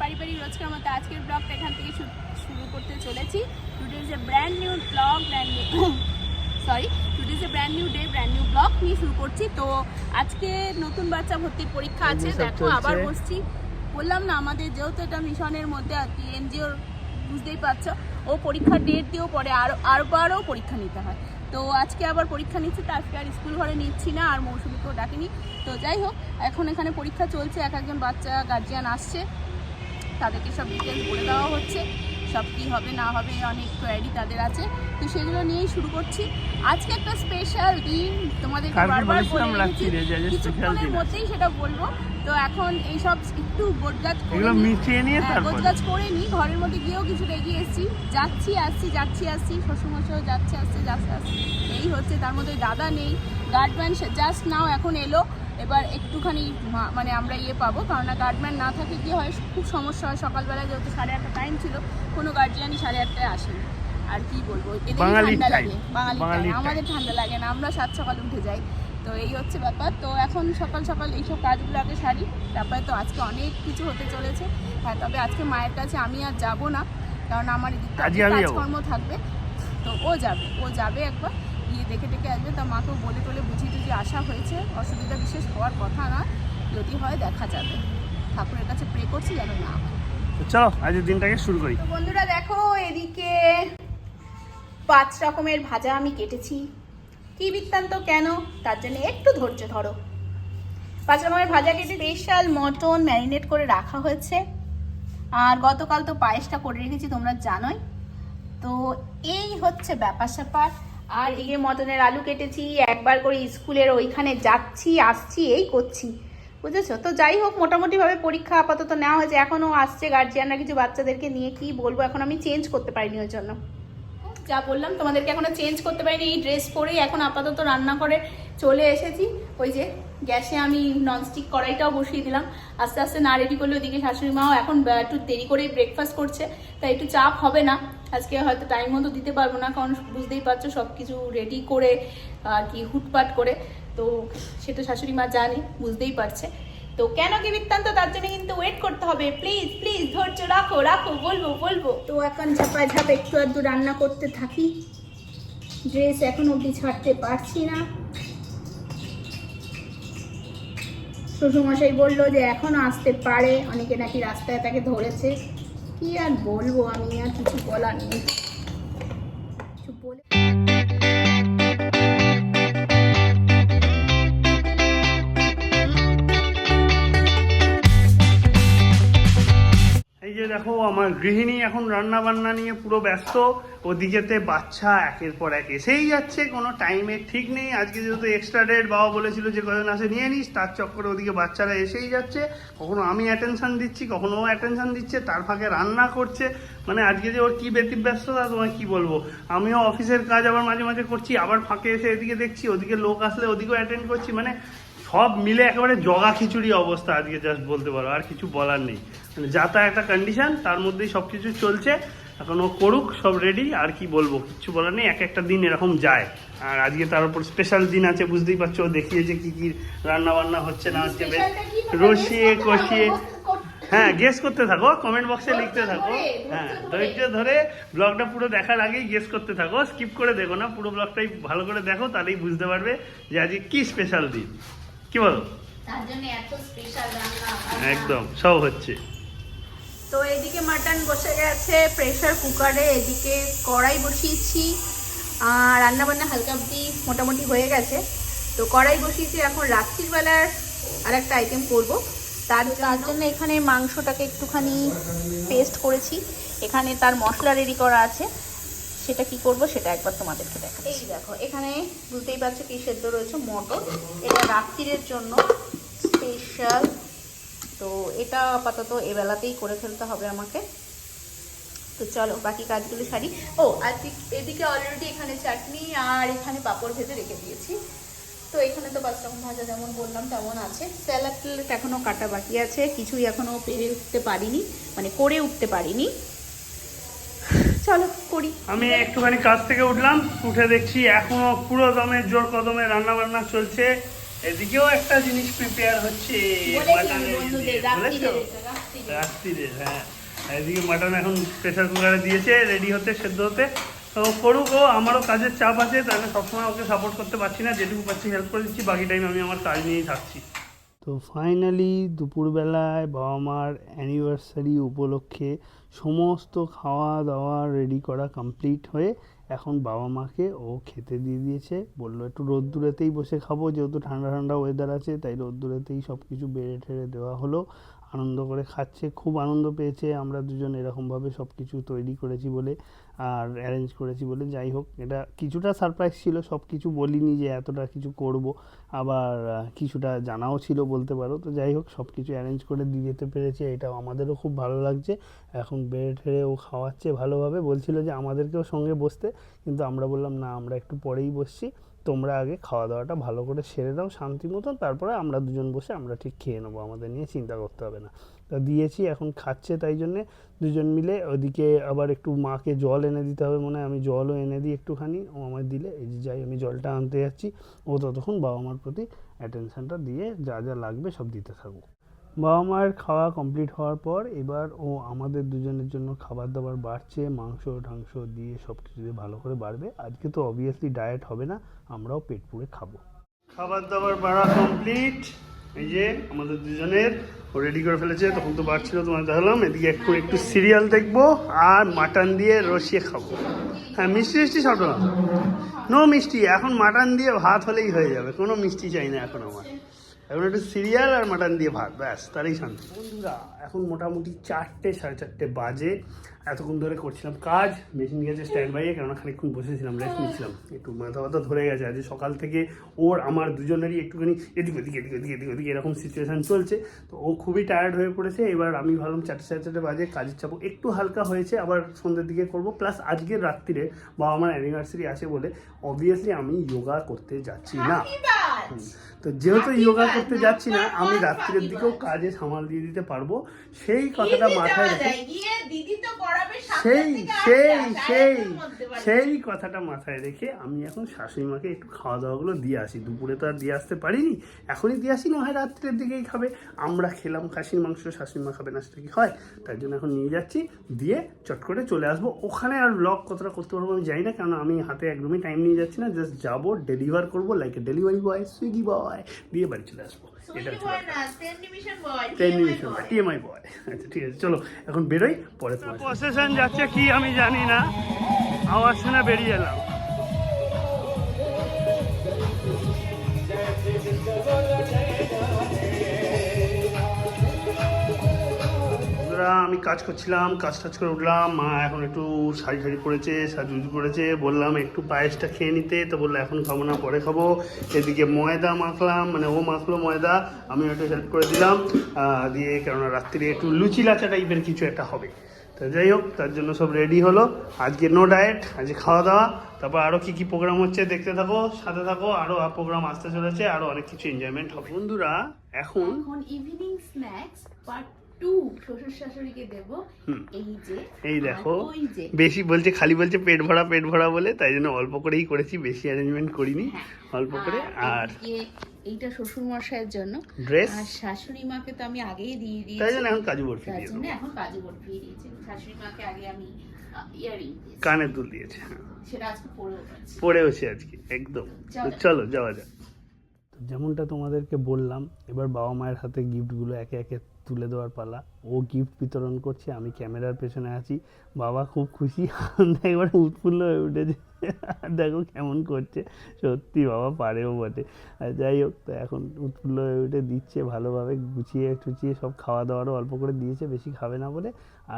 পারিবারিক রোজকার মতো আজকের ব্লগটা এখান থেকে শুরু করতে চলেছি। Today is a brand new blog, today is a brand new day, brand new blog নিয়ে শুরু করছি। তো আজকে নতুন বাচ্চা ভর্তির পরীক্ষা আছে, দেখো আবার বসছি। বললাম না আমাদের যেহেতু এটা মিশনের মধ্যে আর কি এনজিওর, বুঝতেই পারছো, ও পরীক্ষার ডেট দিয়েও পরে আরও পরীক্ষা নিতে হয়। তো আজকে আবার পরীক্ষা নিচ্ছি, তো আজকে আর স্কুল ঘরে নিচ্ছি না, আর মৌসুমীকেও ডাকিনি। তো যাই হোক, এখন এখানে পরীক্ষা চলছে, একজন বাচ্চা গার্জিয়ান আসছে, তাদেরকে সব ডিটেলস বলে দেওয়া হচ্ছে, সব কী হবে না হবে অনেক কোয়ারি তাদের আছে। তো সেগুলো নিয়েই শুরু করছি। আজকে একটা স্পেশাল দিন, তোমাদেরকে বারবার বলে রেখেছি, কিছুক্ষণের মধ্যেই সেটা বলবো। তো এখন এইসব একটু গোছগাছ করে নিই, ঘরের মধ্যে গিয়েও কিছু এগিয়ে এসেছি, যাচ্ছি আসছি, শ্বশুরমশাইও যাচ্ছে আসছে এই হচ্ছে। তার মধ্যে দাদা নেই, গার্ডম্যান জাস্ট নাও এখন এলো। এবার একটুখানি মানে আমরা পাবো, কারণ গার্ডম্যান না থাকে কি হয়, খুব সমস্যা হয়। সকালবেলায় যেহেতু 8:30 টাইম ছিল, কোনো গার্জিয়ানই 8:30টায় আসেনি। আর কি বলবো, এদের ঠান্ডা লাগে, বাঙালি আমাদের ঠান্ডা লাগে না, আমরা 7 সকালে উঠে যাই। তো এই হচ্ছে ব্যাপার। তো এখন সকাল সকাল এইসব কাজগুলো আগে সারি, তারপরে তো আজকে অনেক কিছু হতে চলেছে। হ্যাঁ, তবে আজকে মায়ের কাছে আমি আর যাব না, কারণ আমার এদিকটা কাজকর্ম থাকবে। তো ও যাবে একবার গিয়ে দেখে আসবে। তা মাকেও বলে বুঝিয়ে আসা হয়েছে, অসুবিধা বিশেষ হওয়ার কথা না, যদি হয় দেখা যাবে। ঠাকুরের কাছে প্রে করছি যেন না হয়। চলো আজকের দিনটাকে শুরু করি। তো বন্ধুরা দেখো, এদিকে 5 রকমের ভাজা আমি কেটেছি। কি বৃত্তান্ত কেন, তার জন্য একটু ধৈর্য ধরো। 5 রকমের ভাজা কেটে স্পেশাল মটন ম্যারিনেট করে রাখা হয়েছে। আর গতকাল তো পায়েসটা করে রেখেছি, তোমরা জানোই। তো এই হচ্ছে ব্যাপার স্যাপার। আর এই মটনের আলু কেটেছি, একবার করে স্কুলের ওইখানে যাচ্ছি আসছি এই করছি, বুঝেছো? তো যাই হোক, মোটামুটিভাবে পরীক্ষা আপাতত নেওয়া হয়েছে। এখনও আসছে গার্জিয়ানরা কিছু বাচ্চাদেরকে নিয়ে, কি বলবো, এখন আমি চেঞ্জ করতে পারিনি, ওই জন্য যা বললাম তোমাদেরকে এখনো চেঞ্জ করতে পারিনি। এই ড্রেস পরেই এখন আপাতত রান্না করে চলে এসেছি। ওই যে গ্যাসে আমি ননস্টিক কড়াইটাও বসিয়ে দিলাম, আস্তে আস্তে না রেডি করলে ওদিকে শাশুড়ি মাও এখন একটু দেরি করেই ব্রেকফাস্ট করছে, তাই একটু চাপ হবে না আজকে, হয়তো টাইম মতো দিতে পারবো না, কারণ বুঝতেই পারছো সব কিছু রেডি করে আর কি হুটপাট করে, তো সেটা শাশুড়ি মা জানে, বুঝতেই পারছে। তো কেন কি বৃত্তান্ত, তার জন্য কিন্তু ওয়েট করতে হবে। প্লিজ ধৈর্য রাখো, বলবো। তো এখন ঝাপায় একটু আধটু রান্না করতে থাকি। ড্রেস এখন অবধি ছাড়তে পারছি না। শ্বশুরমশাই বললো যে এখনো আসতে পারে, অনেকে নাকি রাস্তায় তাকে ধরেছে। কি আর বলবো, আমি আর কিছু বলার নেই। এই যে দেখো, আমার গৃহিণী এখন রান্না বান্না নিয়ে পুরো ব্যস্ত। ওদিকেতে বাচ্চা একের পর এক এসেই যাচ্ছে, কোনো টাইমের ঠিক নেই। আজকে যেহেতু এক্সট্রা ডেট, বাবা বলেছিল যে কজন আসে নিয়ে নিস, তার চক্করে ওদিকে বাচ্চারা এসেই যাচ্ছে। কখনো আমি অ্যাটেনশন দিচ্ছি, কখনো ও অ্যাটেনশন দিচ্ছে, তার ফাঁকে রান্না করছে। মানে আজকে যে ওর কি ব্যতিব্যস্ততা তোমায় কি বলবো। আমিও অফিসের কাজ আবার মাঝে মাঝে করছি, আবার ফাঁকে এসে এদিকে দেখছি, ওদিকে লোক আসলে ওদিকেও অ্যাটেন্ড করছি। মানে সব মিলে একেবারে জগা খিচুড়ি অবস্থা আজকে, জাস্ট বলতে পারো, আর কিছু বলার নেই। মানে যা তা একটা কন্ডিশন, তার মধ্যেই সব কিছু চলছে। এখন ও করুক, সব রেডি, আর কি বলবো, কিচ্ছু বলার নেই। একটা দিন এরকম যায়, আর আজকে তার উপর স্পেশাল দিন আছে, বুঝতেই পারছো। ও দেখিয়েছে কি রান্না বান্না হচ্ছে না হচ্ছে, বেশ রসিয়ে কষিয়ে। হ্যাঁ, গেস করতে থাকো, কমেন্ট বক্সে লিখতে থাকো। হ্যাঁ, ধৈর্য ধরে ব্লগটা পুরো দেখার আগেই গেস করতে থাকো, স্কিপ করে দেখো না, পুরো ব্লগটাই ভালো করে দেখো, তাহলেই বুঝতে পারবে যে আজকে কি স্পেশাল দিন। কি বলো? তার জন্য এত স্পেশাল রান্না একদম সব হচ্ছে। তো এদিকে মাটন বসে গেছে প্রেসার কুকারে, এদিকে কড়াই বসিয়েছি, আর রান্নাবান্না হালকা অবধি মোটামুটি হয়ে গেছে। তো কড়াই বসিয়েছি, এখন রাত্রির বেলার আর একটা আইটেম করব। তার জন্য এখানে মাংসটাকে একটুখানি পেস্ট করেছি, এখানে তার মশলা রেডি করা আছে। সেটা কি করব সেটা একবার তোমাদেরকে দেখাচ্ছি। এই দেখো, এখানে বুঝতেই পারছো কি সেদ্ধ রয়েছে মটর, এটা রাত্রির জন্য স্পেশাল। তো এটা আপাতত এবেলাতেই করে ফেলতে হবে আমাকে। তো চলো বাকি কাজগুলো সারি। ও আর এদিকে অলরেডি এখানে চাটনি আর এখানে পাঁপড় ভেজে রেখে দিয়েছি। তো এখানে তো 5 রকম ভাজা যেমন বললাম তেমন আছে। স্যালাড এখনও কাটা বাকি আছে, কিছুই এখনও পেরে উঠতে পারিনি, মানে করে উঠতে পারিনি। চলো করি। আমি একটুখানি কাজ থেকে উঠলাম, উঠে দেখছি এখনো পুরো দমে জোর কদমে রান্না বান্না চলছে। এদিকেও একটা জিনিস প্রিপেয়ার হচ্ছে মাটনের বলেছো রাত্রিরে। হ্যাঁ, এদিকে মাটন এখন প্রেসার কুকারে দিয়েছে রেডি হতে, সেদ্ধ হতে। তো করুক, ও আমারও কাজের চাপ আছে, তাহলে সবসময় ওকে সাপোর্ট করতে পারছি না, যেটুকু পাচ্ছি হেল্প করে দিচ্ছি, বাকি টাইম আমি আমার কাজ নিয়েই থাকছি। তো ফাইনালি দুপুরবেলায় বাবা মার অ্যানিভার্সারি উপলক্ষে সমস্ত খাওয়া দাওয়া রেডি করা কমপ্লিট হয়ে এখন বাবা মাকে ও খেতে দিয়ে দিয়েছে। বললো একটু রোদ্দুরেতেই বসে খাবো, যেহেতু ঠান্ডা ঠান্ডা ওয়েদার আছে, তাই রোদ্দুরেতেই সব কিছু বেড়ে ঠেড়ে দেওয়া হলো। আনন্দ করে খাচ্ছে, খুব আনন্দ পেয়েছে। আমরা দুজন এরকমভাবে সব কিছু তৈরি করেছি বলে আর অ্যারেঞ্জ করেছি বলে, যাই হোক এটা কিছুটা সারপ্রাইজ ছিল, সব কিছু বলিনি যে এতটা কিছু করব, আবার কিছুটা জানাও ছিল বলতে পারো। তো যাই হোক সব কিছু অ্যারেঞ্জ করে দিয়ে যেতে পেরেছে, এটাও আমাদেরও খুব ভালো লাগছে। এখন বেড়ে ঠেড়ে ও খাওয়াচ্ছে ভালোভাবে, বলছিল যে আমাদেরকেও সঙ্গে বসতে, কিন্তু আমরা বললাম না, আমরা একটু পরেই বসছি, তোমরা আগে খাওয়া দাওয়াটা ভালো করে সেরে দাও শান্তি মতন, তারপরে আমরা দুজন বসে আমরা ঠিক খেয়ে নেবো, আমাদের নিয়ে চিন্তা করতে হবে না। তা দিয়েছি, এখন খাচ্ছে, তাই জন্যে দুজন মিলে। ওদিকে আবার একটু মাকে জল এনে দিতে হবে মনে হয়, আমি জলও এনে দিই একটুখানি, ও আমায় দিলে, এই যে যাই আমি জলটা আনতে যাচ্ছি, ও ততক্ষণ বাবা মার প্রতি অ্যাটেনশনটা দিয়ে যা যা লাগবে সব দিতে থাকবো। বাবা মায়ের খাওয়া কমপ্লিট হওয়ার পর এবার ও আমাদের দুজনের জন্য খাবার দাবার বাড়ছে, মাংস টাংস দিয়ে সব কিছু দিয়ে ভালো করে বাড়বে। আজকে তো অবভিয়াসলি ডায়েট হবে না, আমরাও পেট পুড়ে খাবো। খাবার দাবার বাড়া কমপ্লিট, এই যে আমাদের দুজনের ও রেডি করে ফেলেছে, তখন তো বাড়ছিল তোমার দেখালাম। এদিকে একটু একটু সিরিয়াল দেখবো আর মাটন দিয়ে রসিয়ে খাবো। হ্যাঁ, মিষ্টি মিষ্টি সব না, নো মিষ্টি, এখন মাটন দিয়ে ভাত হলেই হয়ে যাবে, কোনো মিষ্টি চাই না এখন আমার। এখন একটু সিরিয়াল আর মাটন দিয়ে ভাত, ব্যাস, তারই শান্তি। বন্ধুরা এখন মোটামুটি 4টে 4:30 বাজে। এতক্ষণ ধরে করছিলাম কাজ, মেশিন গেছে স্ট্যান্ড বাইয়ে, কেননা খানিকক্ষণ বসেছিলাম, রেস্ট নিচ্ছিলাম, একটু মাথা ব্যথা ধরে গেছে। আজ সকাল থেকে ওর আমার দুজনেরই একটুখানি এদিক ওদিক এদিক ওদিক এদিক ওদিক এরকম সিচুয়েশান চলছে। তো ও খুবই টায়ার্ড হয়ে পড়েছে। এবার আমি ভাবলাম 4টে 4:30 বাজে, কাজের চাপ একটু হালকা হয়েছে, আবার সন্ধ্যের দিকে করবো। প্লাস আজকের রাত্রিরে বাবা আমার অ্যানিভার্সারি আছে বলে অবভিয়াসলি আমি যোগা করতে যাচ্ছি না। তো যেহেতু যোগা করতে যাচ্ছি না, আমি রাত্রের দিকেও কাজে সামাল দিয়ে দিতে পারবো, সেই কথাটা মাথায় রেখে সেই কথাটা মাথায় রেখে আমি এখন শাশুড়ি মাকে একটু খাওয়া দাওয়াগুলো দিয়ে আসি। দুপুরে তো আর দিয়ে আসতে পারিনি, এখনই দিয়ে আসি, না হয় রাত্রের দিকেই খাবে। আমরা খেলাম খাসির মাংস, শাশুড়ি মা খাবে না, সেটা কি হয়? তাই জন্য এখন নিয়ে যাচ্ছি, দিয়ে চট করে চলে আসবো। ওখানে আর ব্লগ কতটা করতে পারবো আমি জানি না, কারণ আমি হাতে একদমই টাইম নিয়ে যাচ্ছি না, জাস্ট যাবো, ডেলিভার করবো like a delivery boy, Swiggy boy, দিয়ে বাড়ি চলে আসবো। এটা হচ্ছে 10 নিমিশন বয়, টিএমআই বয়। আচ্ছা ঠিক আছে, চলো এখন বেরোই, পরে প্রসেশন যাচ্ছে কি আমি জানি না, আওয়াজ শুনে বেরিয়ে এলাম। আমি কাজ করছিলাম, কাজ টাজ করে উঠলাম, মা এখন একটু শাড়ি শাড়ি পরেছে, সাজুজু করেছে, বললাম একটু পায়েসটা খেয়ে নিতে, তো বললো এখন খাবো না, পরে খাবো। এদিকে ময়দা মাখলাম, মানে ও মাখলো ময়দা, আমি একটু হেল্প করে দিলাম, দিয়ে কেননা রাত্রিরে একটু লুচি লাচা টাইপের কিছু একটা হবে। তো যাই হোক, তার জন্য সব রেডি হলো। আজকে নো ডায়েট, আজকে খাওয়া দাওয়া, তারপর আরও কী কী প্রোগ্রাম হচ্ছে দেখতে থাকো, সাথে থাকো, আরও প্রোগ্রাম আসতে চলেছে, আরও অনেক কিছু এনজয়মেন্ট হবে। বন্ধুরা এখন ইভিনিং স্ন্যাক্স পার্ট 2 শ্বশুর শাশুড়িকে দেব। এই দেখো, বেশি বলছে, খালি বলছে পেট ভরা পেট ভরা বলে, তাই জন্য অল্প করেই করেছি, বেশি অ্যারেঞ্জমেন্ট করিনি, অল্প করে। আর এইটা শ্বশুর মশাইয়ের জন্য ড্রেস, আর শাশুড়ি মাকে তো আমি আগেই দিয়ে দিয়েছি, তাই জন্য এখন কাজু বরফি তার দিয়ে জন্য দেবো। এখন কাজু বরফি দিয়েছি। শাশুড়ি মাকে আগে আমি ইয়ারিং দিয়েছি, কানের দুল দিয়েছে, সেটা আজকে পরেওছি আজকে একদম। চলো যাওয়া যাক। যেমনটা তোমাদেরকে বললাম, এবার বাবা মায়ের হাতে গিফটগুলো একে একে তুলে দেওয়ার পালা। ও গিফট বিতরণ করছে, আমি ক্যামেরার পেছনে আছি। বাবা খুব খুশি, একবার উৎফুল্ল হয়ে উঠেছে, দেখো কেমন করছে, সত্যি বাবা পারেও বটে। আর যাই হোক, তো এখন উৎফুল্ল হয়ে উঠে দিচ্ছে ভালোভাবে, গুছিয়ে টুচিয়ে সব, খাওয়া দাওয়ারও অল্প করে দিয়েছে, বেশি খাবে না বলে।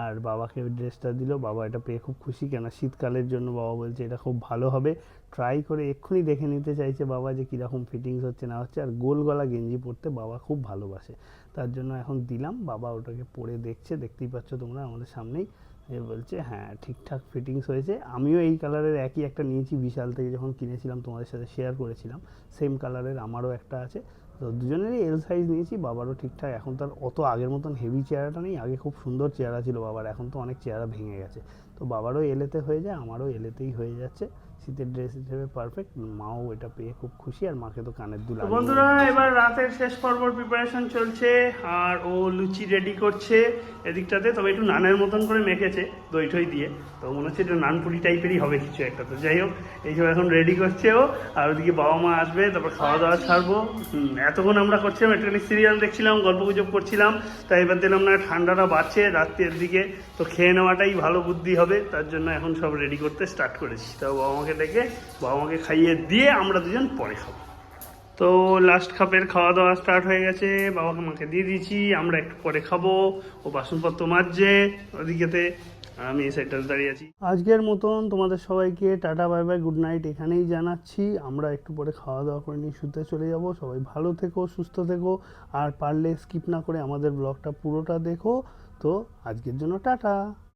আর বাবাকে ড্রেসটা দিল, বাবা এটা পেয়ে খুব খুশি, কেন শীতকালের জন্য বাবা বলছে এটা খুব ভালো হবে। ট্রাই করে এক্ষুনি দেখে নিতে চাইছে বাবা যে কীরকম ফিটিংস হচ্ছে না হচ্ছে। আর গোল গলা গেঞ্জি পরতে বাবা খুব ভালোবাসে, তার জন্য এখন দিলাম। বাবা ওটাকে পরে দেখছে, দেখতেই পাচ্ছ তোমরা আমাদের সামনেই, এ বলছে হ্যাঁ ঠিকঠাক ফিটিংস হয়েছে। আমিও এই কালারের একই একটা নিয়েছি বিশাল থেকে, যখন কিনেছিলাম তোমাদের সাথে শেয়ার করেছিলাম, সেম কালারের আমারও একটা আছে। তো দুজনেরই এল সাইজ নিয়েছি, বাবারও ঠিকঠাক। এখন তার অত আগের মতন হেভি চেহারাটা নেই, আগে খুব সুন্দর চেহারা ছিল বাবার, এখন তো অনেক চেহারা ভেঙে গেছে। তো তো বাবারও এলেতে হয়ে যায়, আমারও এলেতেই হয়ে যাচ্ছে। শীতের ড্রেস হিসেবে পারফেক্ট। মাও এটা পেয়ে খুব খুশি, আর মাকে তো কানের দুল। বন্ধুরা এবার রাতের শেষ পর্বর প্রিপারেশন চলছে, আর ও লুচি রেডি করছে এদিকটাতে। তবে একটু নানের মতন করে মেখেছে দই ঠই দিয়ে, তো মনে হচ্ছে একটু নানপুরি টাইপেরই হবে কিছু একটা। তো যাই হোক, এইসব এখন রেডি করছে ও। আর ওদিকে বাবা মা আসবে, তারপর খাওয়া দাওয়া ছাড়বো। এতক্ষণ আমরা করছিলাম একটুখানি সিরিয়াল দেখছিলাম, গল্প গুজব করছিলাম। তাই এবার দিলাম না, ঠান্ডাটা বাড়ছে রাত্রের দিকে, তো খেয়ে নেওয়াটাই ভালো বুদ্ধি হবে। তার জন্য এখন সব রেডি করতে স্টার্ট করেছি। তো বাবা মাকে ডেকে বাবা মাকে খাইয়ে দিয়ে আমরা দুজন পরে খাবো। তো লাস্ট কাপের খাওয়া দাওয়া স্টার্ট হয়ে গেছে, বাবাকে মাকে দিয়ে দিয়েছি, আমরা একটু পরে খাবো। ও বাসনপত্র মাজছে ওদিকেতে, আমি এই সাইডটাতে দাঁড়িয়ে আছি। আজকের মতন তোমাদের সবাইকে tata bye bye good night এখানেই জানাচ্ছি। আমরা একটু পরে খাওয়া দাওয়া করে নিয়ে শুতে চলে যাব। সবাই ভালো থেকো, সুস্থ থেকো, আর পারলে স্কিপ না করে আমাদের ব্লগটা পুরোটা দেখো। তো আজকের জন্য টাটা।